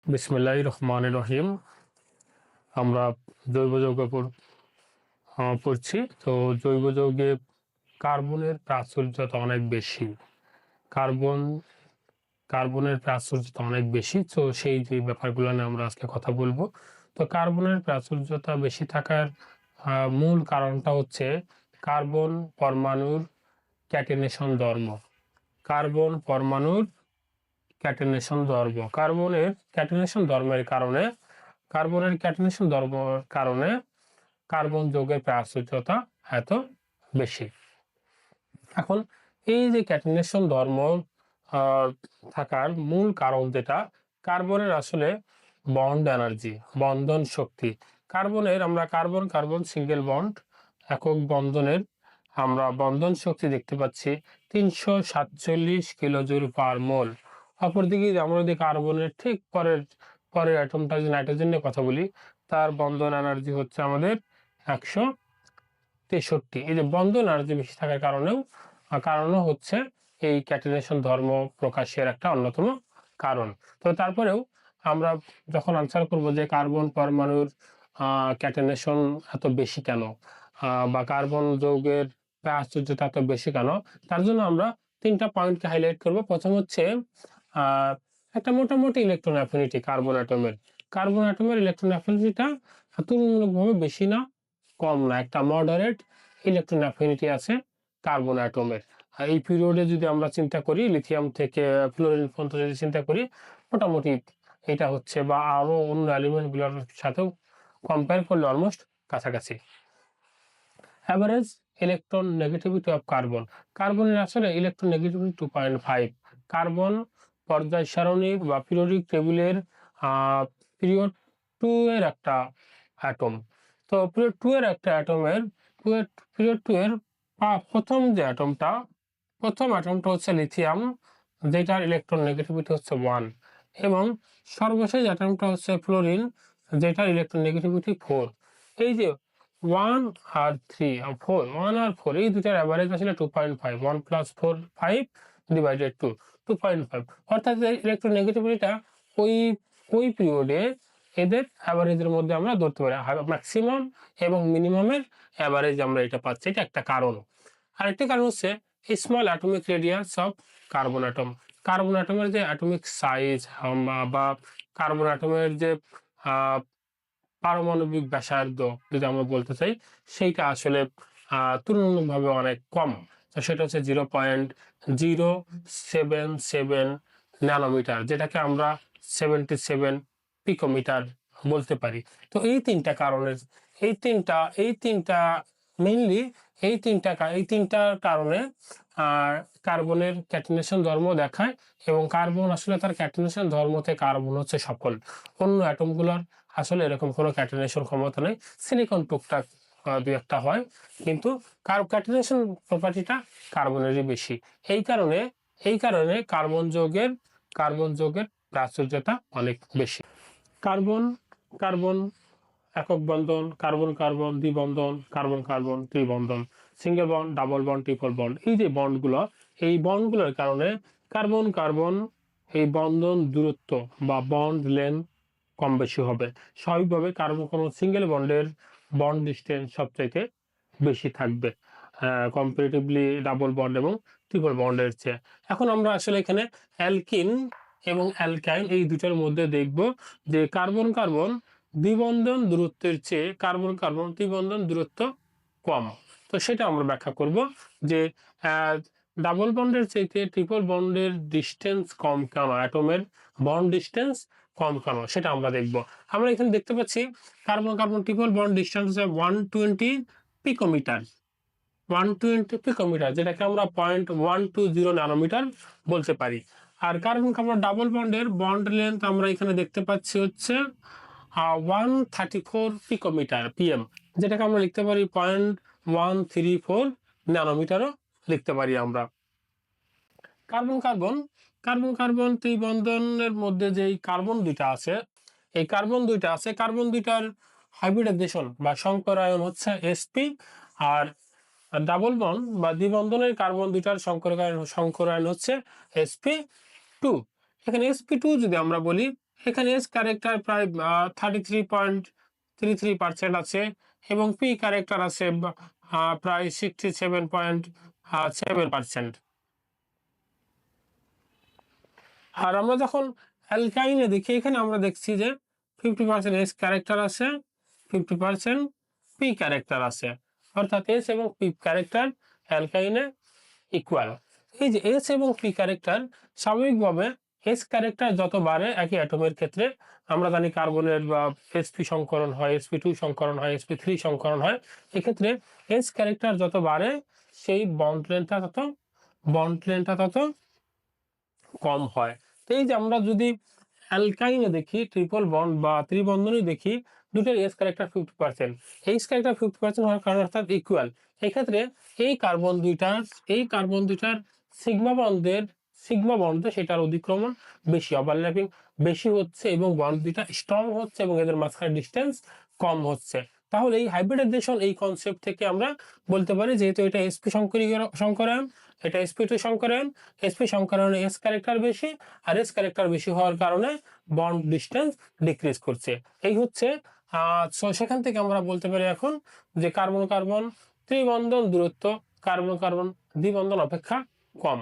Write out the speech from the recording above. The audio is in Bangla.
বিসমিল্লাহির রহমানির রহিম। আমরা জৈব যৌগের উপর পড়ছি। তো জৈব যৌগে কার্বনের প্রাচুর্যতা অনেক বেশি। কার্বনের প্রাচুর্যতা অনেক বেশি। তো সেই যে ব্যাপারগুলো নিয়ে আমরা আজকে কথা বলবো। তো কার্বনের প্রাচুর্যতা বেশি থাকার মূল কারণটা হচ্ছে কার্বন পরমাণুর ক্যাটেনেশন ধর্ম। কার্বন পরমাণুর ক্যাটেনেশন ধর্ম। কার্বনের ক্যাটেনেশন ধর্মের কারণে কার্বন যৌগের প্রাচুর্যতা এত বেশি। এখন এই যে ক্যাটেনেশন ধর্ম থাকার মূল কারণ যেটা, কার্বনের আসলে বন্ড এনার্জি, বন্ধন শক্তি। আমরা কার্বন কার্বন সিঙ্গেল বন্ড একক বন্ধনের আমরা বন্ধন শক্তি দেখতে পাচ্ছি 347 কিলোজুল পার মোল। অপরদিকে আমরা যদি কার্বনের ঠিক পরের অ্যাটমটা যদি নাইট্রোজেন নিয়ে কথা বলি, তার বন্ধন এনার্জি হচ্ছে আমাদের 163। এই যে বন্ধন এনার্জি বেশি থাকার কারণও হচ্ছে এই ক্যাটেনেশন ধর্ম প্রকাশের একটা অন্যতম কারণ। তো তারপরেও আমরা যখন আনসার করব যে কার্বন পরমাণুর ক্যাটেনেশন এত বেশি কেন, বা কার্বন যৌগের প্রাচুর্যতা এত বেশি কেন, তার জন্য আমরা 3টা পয়েন্টকে হাইলাইট করব। প্রথম হচ্ছে একটা মোটামুটি ইলেকট্রন অ্যাফিনিটি কার্বন অ্যাটমের ইলেকট্রন অ্যাফিনিটিটা তুলনামূলকভাবে বেশি না, কম না, একটা মডারেট ইলেকট্রন অ্যাফিনিটি আছে কার্বন অ্যাটমের। এই পিরিয়ডে যদি আমরা চিন্তা করি, লিথিয়াম থেকে ফ্লোরিন পর্যন্ত যদি চিন্তা করি, মোটামুটি এটা হচ্ছে, বা আরো অন্য এলিমেন্টগুলোর সাথেও কম্পেয়ার করলে অলমোস্ট কাছাকাছি। অ্যাভারেজ ইলেকট্রন নেগেটিভিটি অফ কার্বনের আসলে ইলেকট্রন নেগেটিভিটি 2.5। কার্বন পর্যায় সারণী বা পিরিয়ডিক টেবিলের পিরিয়ড 2 এর একটা অ্যাটম। তো পিরিয়ড 2 এর একটা অ্যাটমের পিরিয়ড 2 এর প্রথম অ্যাটমটা হচ্ছে লিথিয়াম, যেটার ইলেকট্রন নেগেটিভিটি হচ্ছে 1, এবং সর্বশেষ অ্যাটমটা হচ্ছে ফ্লোরিন, যেটার ইলেকট্রন নেগেটিভিটি 4। এই যে 1 আর 3 আর 4 এই দুটার অ্যাভারেজ আসলে 2.5। 1 + 4 5 ডিভাইডেড 2.5, অর্থাৎ ইলেকট্রন নেগেটিভিটিটা ওই পিরিয়ডে এদের অ্যাভারেজের মধ্যে আমরা ধরতে পারি। ম্যাক্সিমাম এবং মিনিমামের অ্যাভারেজ আমরা এটা পাচ্ছি, এটা একটা কারণ। আরেকটি কারণ হচ্ছে small atomic radius of carbon অ্যাটমের যে অ্যাটমিক সাইজ বা কার্বন অ্যাটমের যে পারমাণবিক ব্যাসার্ধ যদি আমরা বলতে চাই, সেইটা আসলে তুলনামূলকভাবে অনেক কম। তো সেটা হচ্ছে 0.077 ন্যানোমিটার, যেটাকে আমরা 77 পিকোমিটার বলতে পারি। তো এই তিনটা মেইনলি এই তিনটার কারণে কার্বনের ক্যাটেনেশন ধর্ম দেখায়, এবং কার্বন আসলে তার ক্যাটেনেশন ধর্মতে কার্বন হচ্ছে সফল। অন্য অ্যাটমগুলোর আসলে এরকম কোনো ক্যাটেনেশন ক্ষমতা নেই। সিলিকন টুকটাক দুই একটা হয়, কিন্তু ক্যাটেনেশন প্রপার্টিটা কার্বনেরই বেশি। এই কারণে কার্বন যৌগের প্রাচুর্যতা অনেক বেশি। কার্বন কার্বন একক বন্ধন, কার্বন কার্বন দ্বিবন্ধন, কার্বন কার্বন ত্রিবন্ধন, single bond, double bond, triple bond, এই যে এই বন্ডগুলোর কারণে কার্বন কার্বন এই বন্ধন দূরত্ব বা বন্ড লেন্থ কম বেশি হবে। স্বাভাবিকভাবে কার্বন কার্বন সিঙ্গেল বন্ডের বন্ড ডিসটেন্স সবচাইতে বেশি থাকবে কম্পারেটিভলি ডাবল বন্ড এবং ট্রিপল বন্ডের চেয়ে। এখন আমরা আসলে এখানে অ্যালকিন এবং অ্যালকাইন এই দুটার মধ্যে দেখব যে কার্বন কার্বন দ্বিবন্ধন দূরত্বের চেয়ে কার্বন কার্বন ত্রিবন্ধন দূরত্ব কম। তো সেটা আমরা ব্যাখ্যা করব যে ডাবল বন্ডের চাইতে ট্রিপল বন্ডের ডিস্টেন্স কম কেন, অ্যাটমের বন্ড ডিস্টেন্স কম কেন, সেটা আমরা দেখব। আমরা এখানে দেখতে পাচ্ছি carbon carbon triple bond distance হচ্ছে 120 পিকোমিটার, 120 পিকোমিটার, যেটাকে আমরা 0.120 ন্যানোমিটার বলতে পারি। আর কার্বন কার্বন ডাবল বন্ডের বন্ড লেন্থ আমরা এখানে দেখতে পাচ্ছি হচ্ছে 134 পিকোমিটার পিএম, যেটাকে আমরা লিখতে পারি 0.134 ন্যানোমিটারও লিখতে পারি আমরা। কার্বন কার্বন ত্রিবন্ধনের মধ্যে যেই কার্বন দুইটার হাইব্রিডাইজেশন বা সংকরায়ন হচ্ছে sp, আর ডাবল বন্ড বা দ্বিবন্ধনের কার্বন দুইটার সংকরায়ন হচ্ছে sp2। এখানে sp2 যদি আমরা বলি, এখানে এস ক্যারেক্টার প্রায় 33.33% আছে এবং পি ক্যারেক্টার আছে প্রায় 67.7%। আর আমরা যখন অ্যালকাইনে দেখি, এখানে আমরা দেখছি যে 50% এস ক্যারেক্টার আছে, 50% পি ক্যারেক্টার আছে, অর্থাৎ এস এবং পি ক্যারেক্টার অ্যালকাইনে ইকুয়াল। এই যে এস এবং পি ক্যারেক্টার, স্বাভাবিকভাবে এস ক্যারেক্টার যত বাড়ে একই অ্যাটমের ক্ষেত্রে, আমরা জানি কার্বনের sp সংকরণ হয়, sp2 সংকরণ হয়, sp3 সংকরণ হয়, এক্ষেত্রে এস ক্যারেক্টার যত বাড়ে সেই বন্ড লেন্থটা তত কম হয়। তো এই যে আমরা যদি অ্যালকাইনে দেখি, ট্রিপল বন্ড বা ত্রিবন্ধনী দেখি, দুটোর এস ক্যারেক্টার 50%, এইচ ক্যারেক্টার 50% হওয়ার কারণ অর্থাৎ ইকুয়াল। এক্ষেত্রে এই কার্বন দুইটার সিগমা বন্ডে সেটার অধিক্রমণ বেশি, ওভারল্যাপিং বেশি হচ্ছে এবং বন্ড দুইটা স্ট্রং হচ্ছে এবং এদের মাঝখানে ডিস্টেন্স কম হচ্ছে। তাহলে এই হাইব্রিডাইজেশন, এই কনসেপ্ট থেকে আমরা বলতে পারি, যেহেতু এটা sp সংকরায়ন, এটা sp2 সংকরায়ন, sp সংকরায়নে এস ক্যারেক্টার বেশি, আর এস ক্যারেক্টার বেশি হওয়ার কারণে বন্ড ডিস্টেন্স ডিক্রিজ করছে। এই হচ্ছে সেখান থেকে আমরা বলতে পারি এখন যে কার্বন কার্বন ত্রিবন্ধন দূরত্ব কার্বন কার্বন দ্বিবন্ধন অপেক্ষা কম।